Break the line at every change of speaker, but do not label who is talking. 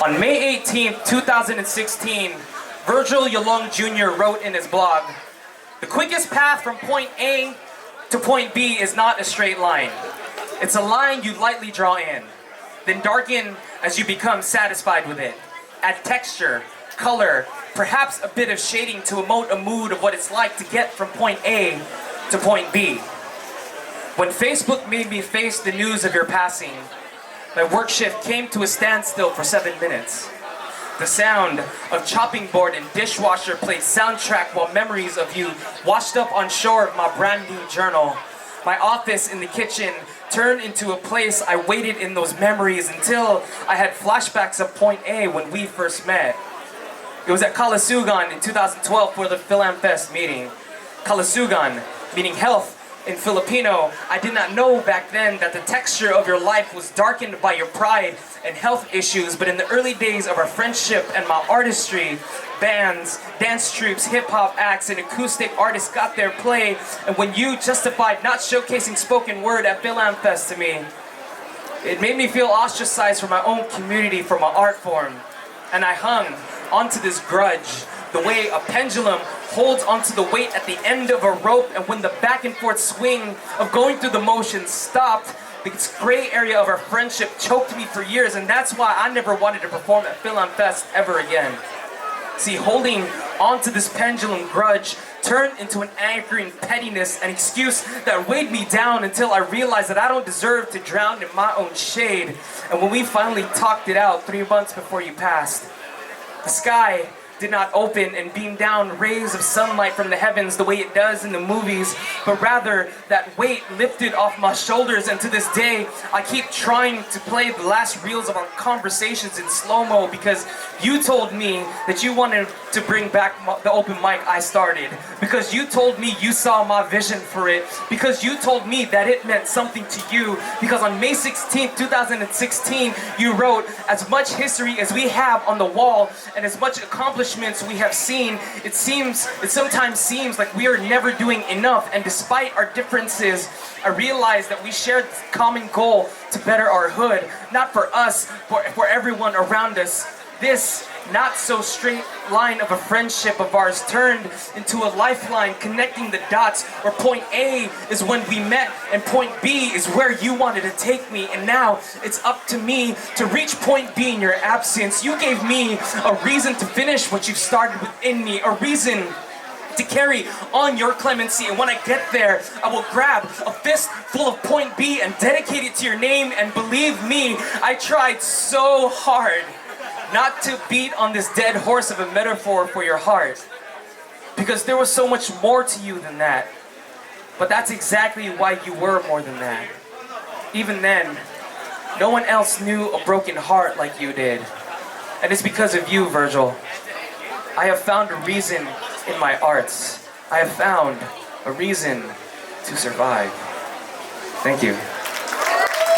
On May 18th, 2016, Virgil Yalong Jr. wrote in his blog, "The quickest path from point A to point B is not a straight line. It's a line you lightly draw in, then darken as you become satisfied with it. Add texture, color, perhaps a bit of shading to emote a mood of what it's like to get from point A to point B. When Facebook made me face the news of your passing, my work shift came to a standstill for 7 minutes. The sound of chopping board and dishwasher played soundtrack while memories of you washed up on shore of my brand new journal. My office in the kitchen turned into a place I waited in those memories until I had flashbacks of point A when we first met. It was at Kalisugan in 2012 for the PhilamFest meeting. Kalisugan, meaning health in Filipino. I did not know back then that the texture of your life was darkened by your pride and health issues, but in the early days of our friendship and my artistry, bands, dance troupes, hip-hop acts, and acoustic artists got their play, and when you justified not showcasing spoken word at PhilamFest to me, it made me feel ostracized from my own community for my art form, and I hung onto this grudge the way a pendulum holds onto the weight at the end of a rope, and when the back and forth swing of going through the motions stopped, this gray area of our friendship choked me for years, and that's why I never wanted to perform at PhilamFest ever again. See, holding onto this pendulum grudge turned into an anchoring pettiness, an excuse that weighed me down until I realized that I don't deserve to drown in my own shade. And when we finally talked it out 3 months before you passed, the sky did not open and beam down rays of sunlight from the heavens the way it does in the movies, but rather that weight lifted off my shoulders, and to this day I keep trying to play the last reels of our conversations in slow-mo because you told me that you wanted to bring back the open mic I started, because you told me you saw my vision for it, because you told me that it meant something to you, because on May 16th, 2016 you wrote, "As much history as we have on the wall and as much accomplishments we have seen, it sometimes seems like we are never doing enough, and despite our differences, I realize that we shared this common goal to better our hood, not for us, but for everyone around us. This not so straight line of a friendship of ours turned into a lifeline connecting the dots, where point A is when we met and point B is where you wanted to take me, and now it's up to me to reach point B in your absence. You gave me a reason to finish what you started within me, a reason to carry on your clemency, and when I get there, I will grab a fist full of point B and dedicate it to your name, and believe me, I tried so hard not to beat on this dead horse of a metaphor for your heart, because there was so much more to you than that. But that's exactly why you were more than that. Even then, no one else knew a broken heart like you did. And it's because of you, Virgil. I have found a reason in my arts. I have found a reason to survive." Thank you.